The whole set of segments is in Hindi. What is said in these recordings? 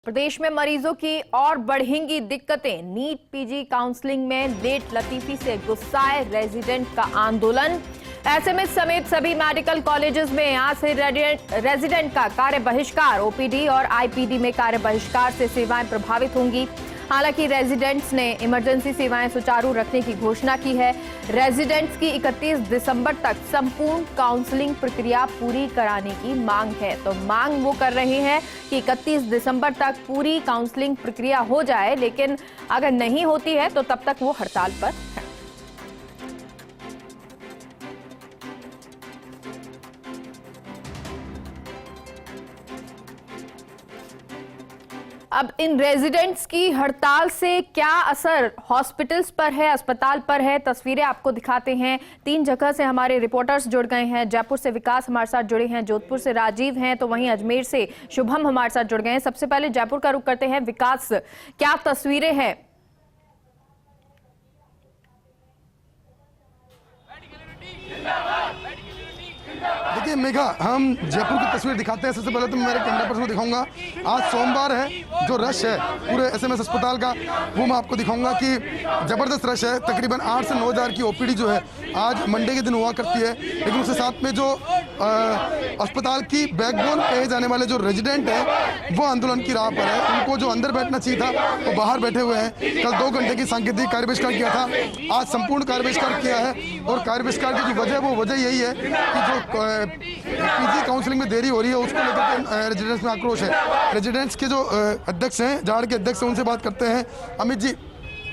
प्रदेश में मरीजों की और बढ़ेंगी दिक्कतें। नीट पीजी काउंसलिंग में लेट लतीफी से गुस्साए रेजिडेंट का आंदोलन। एसएमएस समेत सभी मेडिकल कॉलेजेस में आज से रेजिडेंट का कार्य बहिष्कार। ओपीडी और आईपीडी में कार्य बहिष्कार से सेवाएं प्रभावित होंगी। हालांकि रेजिडेंट्स ने इमरजेंसी सेवाएं सुचारू रखने की घोषणा की है। रेजिडेंट्स की 31 दिसंबर तक संपूर्ण काउंसलिंग प्रक्रिया पूरी कराने की मांग है। तो मांग वो कर रहे हैं कि 31 दिसंबर तक पूरी काउंसलिंग प्रक्रिया हो जाए, लेकिन अगर नहीं होती है तो तब तक वो हड़ताल पर है। अब इन रेजिडेंट्स की हड़ताल से क्या असर हॉस्पिटल्स पर है, अस्पताल पर है, तस्वीरें आपको दिखाते हैं। 3 जगह से हमारे रिपोर्टर्स जुड़ गए हैं। जयपुर से विकास हमारे साथ जुड़े हैं, जोधपुर से राजीव हैं, तो वहीं अजमेर से शुभम हमारे साथ जुड़ गए हैं। सबसे पहले जयपुर का रुख करते हैं। विकास, क्या तस्वीरें हैं? देखिए मेघा, हम जयपुर की तस्वीर दिखाते हैं। सबसे पहले तो मेरे कैमरा पर्सन को दिखाऊंगा, आज सोमवार है, जो रश है पूरे एसएमएस अस्पताल का वो मैं आपको दिखाऊंगा कि ज़बरदस्त रश है। तकरीबन 8 से 9 हज़ार की ओपीडी जो है आज मंडे के दिन हुआ करती है, लेकिन उसके साथ में जो अस्पताल की बैकबोन कहे जाने वाले जो रेजिडेंट हैं वो आंदोलन की राह पर है। उनको जो अंदर बैठना चाहिए था वो बाहर बैठे हुए हैं। कल 2 घंटे की सांकेतिक कार्य बहिष्कार किया था, आज संपूर्ण कार्य बहिष्कार किया है। और कार्य बहिष्कार की जो वजह, वो वजह यही है कि जो पीजी काउंसलिंग में देरी हो रही है उसको लेकर रेजिडेंट्स में आक्रोश है। रेजिडेंट्स के जो अध्यक्ष हैं, जाड़ के अध्यक्ष हैं, उनसे बात करते हैं। अमित जी,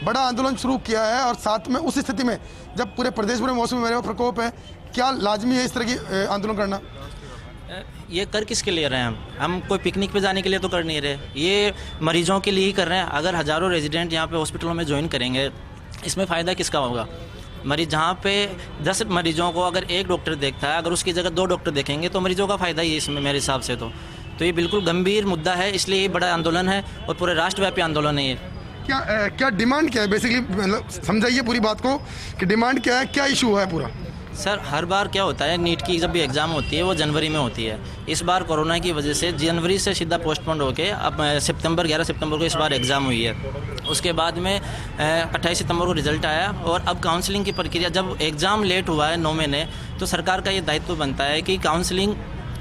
बड़ा आंदोलन शुरू किया है और साथ में उस स्थिति में जब पूरे प्रदेश में मौसमी बीमारियों का प्रकोप है, क्या लाजमी है इस तरह की आंदोलन करना? ये कर किसके लिए रहे हैं? हम कोई पिकनिक पे जाने के लिए तो कर नहीं रहे, ये मरीजों के लिए ही कर रहे हैं। अगर हज़ारों रेजिडेंट यहाँ पे हॉस्पिटलों में ज्वाइन करेंगे, इसमें फ़ायदा किसका होगा? मरीज जहाँ पे 10 मरीजों को अगर एक डॉक्टर देखता है, अगर उसकी जगह 2 डॉक्टर देखेंगे तो मरीजों का फ़ायदा ही है इसमें, मेरे हिसाब से। तो ये बिल्कुल गंभीर मुद्दा है, इसलिए ये बड़ा आंदोलन है और पूरे राष्ट्रव्यापी आंदोलन है ये। क्या डिमांड क्या है बेसिकली? मतलब समझाइए पूरी बात को कि डिमांड क्या है, क्या इशू है पूरा? सर, हर बार क्या होता है, नीट की जब भी एग्ज़ाम होती है वो जनवरी में होती है। इस बार कोरोना की वजह से जनवरी से सीधा पोस्टपोन होके अब 11 सितंबर को इस बार एग्ज़ाम हुई है। उसके बाद में 28 सितंबर को रिज़ल्ट आया और अब काउंसलिंग की प्रक्रिया, जब एग्ज़ाम लेट हुआ है 9 महीने, तो सरकार का ये दायित्व बनता है कि काउंसलिंग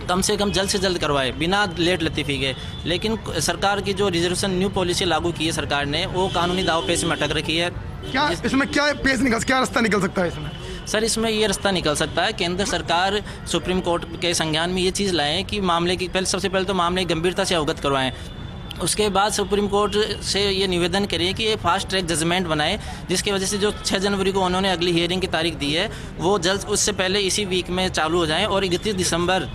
कम से कम जल्द से जल्द करवाए बिना लेट लतीफ़ी के। लेकिन सरकार की जो रिजर्वेशन न्यू पॉलिसी लागू की है सरकार ने, वो कानूनी दावपेच में अटक रखी है। क्या इसमें क्या रास्ता निकल सकता है इसमें? सर, इसमें ये रास्ता निकल सकता है, केंद्र सरकार सुप्रीम कोर्ट के संज्ञान में ये चीज़ लाएँ कि मामले की सबसे पहले तो मामले की गंभीरता से अवगत करवाएं। उसके बाद सुप्रीम कोर्ट से ये निवेदन करिए कि ये फास्ट ट्रैक जजमेंट बनाए, जिसकी वजह से जो 6 जनवरी को उन्होंने अगली हियरिंग की तारीख दी है वो जल्द, उससे पहले इसी वीक में चालू हो जाए और 31 दिसंबर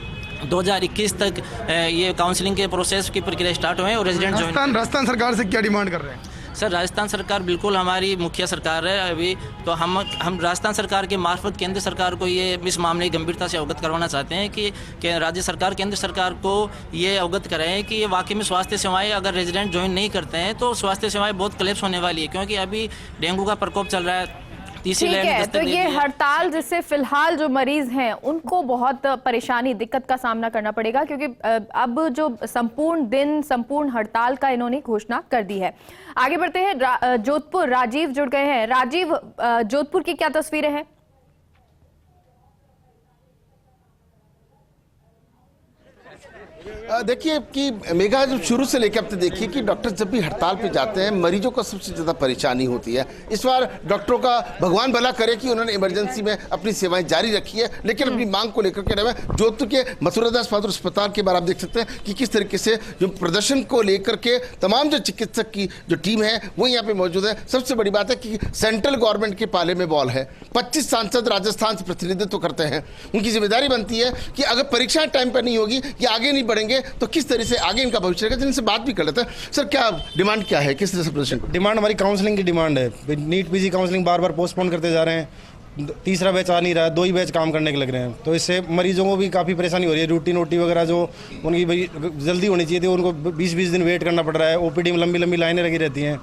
2021 तक ये काउंसलिंग के प्रोसेस की प्रक्रिया स्टार्ट हुए और रेजिडेंट ज्वाइन। राजस्थान सरकार से क्या डिमांड कर रहे हैं? सर, राजस्थान सरकार बिल्कुल हमारी मुखिया सरकार है अभी, तो हम राजस्थान सरकार के मार्फत केंद्र सरकार को ये इस मामले की गंभीरता से अवगत करवाना चाहते हैं कि राज्य सरकार केंद्र सरकार को ये अवगत कराएं कि ये वाकई में स्वास्थ्य सेवाएं, अगर रेजिडेंट ज्वाइन नहीं करते हैं तो स्वास्थ्य सेवाएं बहुत कोलैप्स होने वाली है, क्योंकि अभी डेंगू का प्रकोप चल रहा है। ठीक है, तो ये हड़ताल जिससे फिलहाल जो मरीज हैं उनको बहुत परेशानी, दिक्कत का सामना करना पड़ेगा, क्योंकि अब जो संपूर्ण हड़ताल का इन्होंने घोषणा कर दी है। आगे बढ़ते हैं, जोधपुर राजीव जुड़ गए हैं। राजीव, जोधपुर की क्या तस्वीरें हैं? देखिए कि मेघा, जब शुरू से लेकर अब तक देखिए कि डॉक्टर जब भी हड़ताल पे जाते हैं मरीजों को सबसे ज़्यादा परेशानी होती है। इस बार डॉक्टरों का भगवान भला करे कि उन्होंने इमरजेंसी में अपनी सेवाएं जारी रखी है, लेकिन अपनी मांग को लेकर के रहे हैं। जोधपुर के मथुरादास बहादुर अस्पताल के बारे आप देख सकते हैं कि किस तरीके से जो प्रदर्शन को लेकर के तमाम जो चिकित्सक की जो टीम है वो यहाँ पे मौजूद है। सबसे बड़ी बात है कि सेंट्रल गवर्नमेंट के पाले में बॉल है। 25 सांसद राजस्थान से प्रतिनिधित्व करते हैं, उनकी जिम्मेदारी बनती है कि अगर परीक्षाएं टाइम पर नहीं होगी या आगे नहीं बढ़ेंगे तो किस तरह से आगे इनका भविष्य रहेगा। जिनसे बात भी कर लेते हैं। सर, क्या डिमांड क्या है, किस तरह से प्रदर्शन? डिमांड हमारी काउंसलिंग की डिमांड है। नीट पीजी काउंसलिंग बार बार पोस्टपोन करते जा रहे हैं, तीसरा बैच आ नहीं रहा है, 2 ही बैच काम करने के लग रहे हैं, तो इससे मरीजों को भी काफ़ी परेशानी हो रही है। रूटीन ओटी वगैरह जो उनकी भाई जल्दी होनी चाहिए थी, उनको 20-20 दिन वेट करना पड़ रहा है। ओपीडी में लंबी लंबी लाइनें लगी रहती हैं।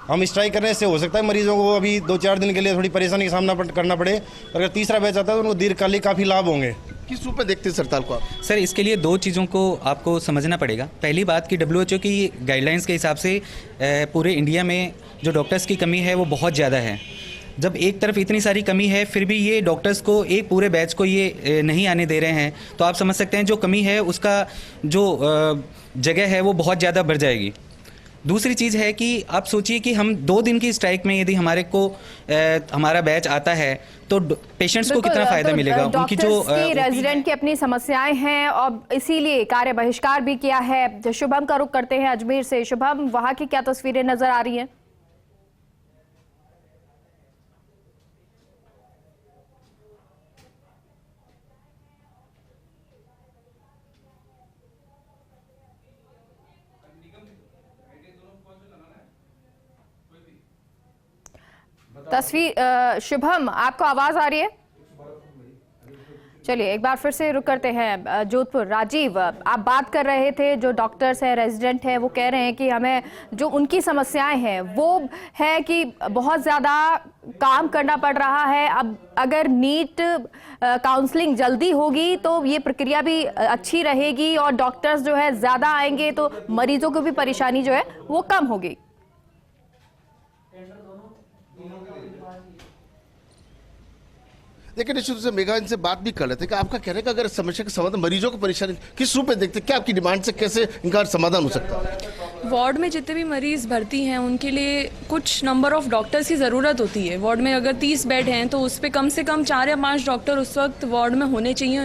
हम स्ट्राइक करने से हो सकता है मरीजों को अभी 2-4 दिन के लिए थोड़ी परेशानी का सामना करना पड़े, अगर तीसरा बैच आता है तो उनको दीर्घकालिक काफ़ी लाभ होंगे। किस रूप में देखते हैं इस हड़ताल को आप? सर, इसके लिए दो चीज़ों को आपको समझना पड़ेगा। पहली बात कि WHO की गाइडलाइंस के हिसाब से पूरे इंडिया में जो डॉक्टर्स की कमी है वो बहुत ज़्यादा है। जब एक तरफ इतनी सारी कमी है फिर भी ये डॉक्टर्स को, एक पूरे बैच को ये नहीं आने दे रहे हैं, तो आप समझ सकते हैं जो कमी है उसका जो जगह है वो बहुत ज़्यादा बढ़ जाएगी। दूसरी चीज़ है कि आप सोचिए कि हम 2 दिन की स्ट्राइक में यदि हमारा बैच आता है तो पेशेंट्स को कितना फ़ायदा मिलेगा। उनकी जो रेजिडेंट की अपनी समस्याएं हैं और इसीलिए कार्य बहिष्कार भी किया है। शुभम का रुख करते हैं अजमेर से। शुभम, वहाँ की क्या तस्वीरें नजर आ रही हैं? तस्वीर शुभम, आपको आवाज आ रही है? चलिए एक बार फिर से रुक करते हैं जोधपुर। राजीव, आप बात कर रहे थे, जो डॉक्टर्स हैं, रेजिडेंट हैं, वो कह रहे हैं कि हमें जो उनकी समस्याएं हैं वो है कि बहुत ज़्यादा काम करना पड़ रहा है। अब अगर नीट काउंसलिंग जल्दी होगी तो ये प्रक्रिया भी अच्छी रहेगी और डॉक्टर्स जो है ज़्यादा आएंगे तो मरीजों को भी परेशानी जो है वो कम होगी। देखिए, निश्चित रूप से मेघा इनसे बात भी कर लेते हैं कि आपका कहने का अगर समस्या का समाधान, मरीजों को परेशानी किस रूप में देखते हैं, क्या आपकी डिमांड से कैसे इनका समाधान हो सकता है? वार्ड में जितने भी मरीज़ भर्ती हैं उनके लिए कुछ नंबर ऑफ डॉक्टर्स की ज़रूरत होती है। वार्ड में अगर 30 बेड हैं तो उस पर कम से कम 4 या 5 डॉक्टर उस वक्त वार्ड में होने चाहिए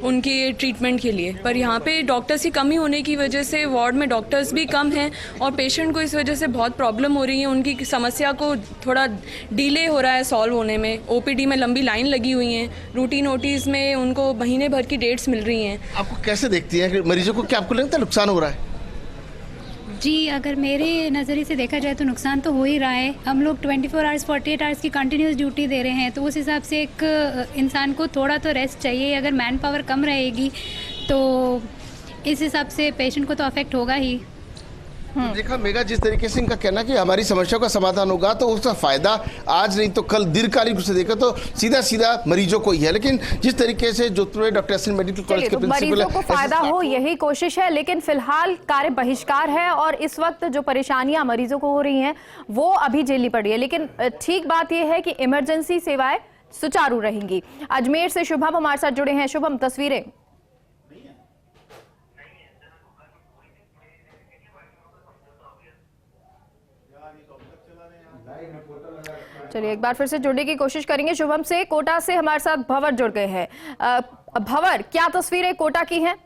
उनके ट्रीटमेंट के लिए। पर यहाँ पे डॉक्टर्स की कमी होने की वजह से वार्ड में डॉक्टर्स भी कम हैं और पेशेंट को इस वजह से बहुत प्रॉब्लम हो रही है। उनकी समस्या को थोड़ा डिले हो रहा है सॉल्व होने में। OPD में लंबी लाइन लगी हुई है, रूटीन OTs में उनको महीने भर की डेट्स मिल रही हैं। आपको कैसे देखती हैं कि मरीजों को, क्या आपको लगता है नुकसान हो रहा है? जी, अगर मेरे नज़रिए से देखा जाए तो नुकसान तो हो ही रहा है। हम लोग 24 आवर्स 48 आवर्स की कंटिन्यूस ड्यूटी दे रहे हैं, तो उस हिसाब से एक इंसान को थोड़ा तो रेस्ट चाहिए। अगर मैन पावर कम रहेगी तो इस हिसाब से पेशेंट को तो अफेक्ट होगा ही। तो देखा मेघा, जिस तरीके से इनका कहना कि हमारी समस्या का समाधान होगा तो उसका फायदा आज नहीं तो कल दीर्घकालिक रूप से देखा तो सीधा मरीजों को ही है। लेकिन जिस तरीके से जोधपुर में डॉक्टर एसएन मेडिकल कॉलेज के प्रिंसिपल, मरीजों को फायदा हो यही कोशिश है, लेकिन फिलहाल कार्य बहिष्कार है और इस वक्त जो परेशानियां मरीजों को हो रही हैं वो अभी झेलनी पड़ रही है। लेकिन ठीक बात यह है कि इमरजेंसी सेवाएं सुचारू रहेंगी। अजमेर से शुभम हमारे साथ जुड़े हैं। शुभम, तस्वीरें। चलिए एक बार फिर से जुड़ने की कोशिश करेंगे शुभम से। कोटा से हमारे साथ भंवर जुड़ गए हैं। भंवर, क्या तस्वीरें कोटा की हैं?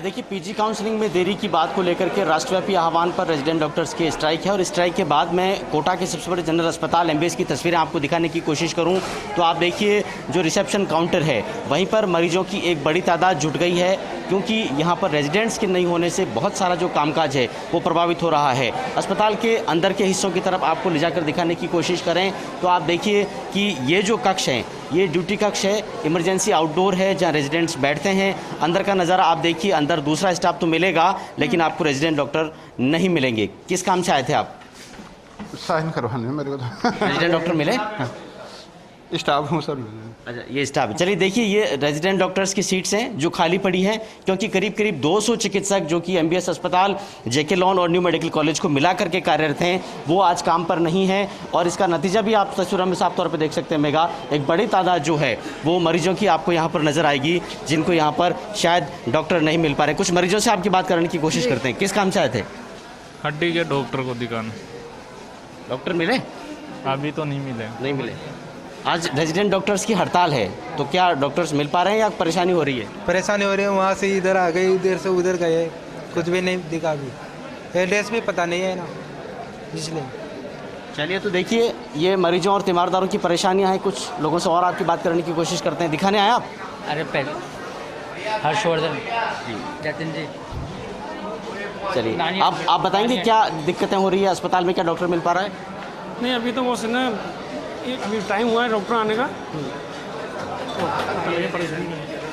देखिए, PG काउंसलिंग में देरी की बात को लेकर के राष्ट्रव्यापी आह्वान पर रेजिडेंट डॉक्टर्स की स्ट्राइक है और स्ट्राइक के बाद मैं कोटा के सबसे बड़े जनरल अस्पताल MBS की तस्वीरें आपको दिखाने की कोशिश करूं तो आप देखिए, जो रिसेप्शन काउंटर है वहीं पर मरीजों की एक बड़ी तादाद जुट गई है, क्योंकि यहां पर रेजिडेंट्स के नहीं होने से बहुत सारा जो कामकाज है वो प्रभावित हो रहा है। अस्पताल के अंदर के हिस्सों की तरफ आपको ले जाकर दिखाने की कोशिश करें तो आप देखिए कि ये जो कक्ष हैं ये ड्यूटी कक्ष है, इमरजेंसी आउटडोर है जहां रेजिडेंट्स बैठते हैं। अंदर का नज़ारा आप देखिए, अंदर दूसरा स्टाफ तो मिलेगा लेकिन आपको रेजिडेंट डॉक्टर नहीं मिलेंगे। किस काम से आए थे आप? साइन करवाने मेरे को तो रेजिडेंट डॉक्टर मिले? स्टाफ हूँ सर। अच्छा, ये स्टाफ। चलिए देखिए, ये रेजिडेंट डॉक्टर्स की सीट्स हैं जो खाली पड़ी हैं, क्योंकि करीब 200 चिकित्सक जो कि MBS अस्पताल, JK लॉन और न्यू मेडिकल कॉलेज को मिला करके कार्यरत हैं वो आज काम पर नहीं हैं। और इसका नतीजा भी आप तस्वीरों में साफ तौर पर देख सकते हैं मेघा, एक बड़ी तादाद जो है वो मरीजों की आपको यहाँ पर नजर आएगी जिनको यहाँ पर शायद डॉक्टर नहीं मिल पा रहे। कुछ मरीजों से आपकी बात करने की कोशिश करते हैं। किस काम से आए थे? हड्डी के डॉक्टर को दिखाने। डॉक्टर मिले? अभी तो नहीं मिले। आज रेजिडेंट डॉक्टर्स की हड़ताल है तो क्या डॉक्टर्स मिल पा रहे हैं या परेशानी हो रही है? परेशानी हो रही है, वहाँ से इधर आ गए, इधर से उधर गए, कुछ भी नहीं दिखा। अभी एड्रेस भी पता नहीं है ना, इसलिए। चलिए, तो देखिए ये मरीजों और तीमारदारों की परेशानियां हैं। कुछ लोगों से और आपकी बात करने की कोशिश करते हैं। दिखाने आए आप? अरे पहले हर्षवर्धन जतिन जी। चलिए, आप बताएंगे क्या दिक्कतें हो रही है अस्पताल में, क्या डॉक्टर मिल पा रहा है? नहीं, अभी तो वो ना अभी टाइम हुआ है डॉक्टर आने का।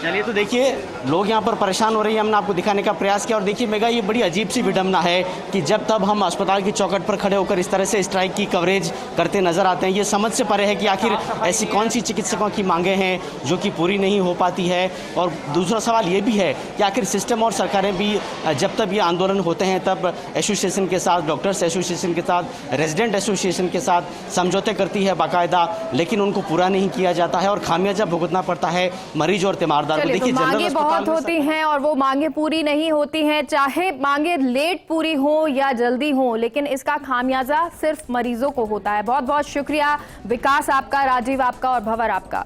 चलिए तो देखिए लोग यहाँ पर परेशान हो रहे हैं, हमने आपको दिखाने का प्रयास किया। और देखिए मेगा, ये बड़ी अजीब सी विडंबना है कि जब तब हम अस्पताल की चौखट पर खड़े होकर इस तरह से स्ट्राइक की कवरेज करते नजर आते हैं। ये समझ से परे है कि आखिर ऐसी कौन सी चिकित्सकों की मांगें हैं जो कि पूरी नहीं हो पाती है। और दूसरा सवाल ये भी है कि आखिर सिस्टम और सरकारें भी जब तब ये आंदोलन होते हैं तब एसोसिएशन के साथ, डॉक्टर्स एसोसिएशन के साथ, रेजिडेंट एसोसिएशन के साथ समझौते करती है बाकायदा, लेकिन उनको पूरा नहीं किया जाता है और खामियाजा भुगतना पड़ता है मरीज और तीमारदार को। चलिए, देखिए तो मांगे बहुत होती हैं और वो मांगे पूरी नहीं होती हैं, चाहे मांगे लेट पूरी हो या जल्दी हो, लेकिन इसका खामियाजा सिर्फ मरीजों को होता है। बहुत बहुत शुक्रिया विकास आपका, राजीव आपका और भंवर आपका।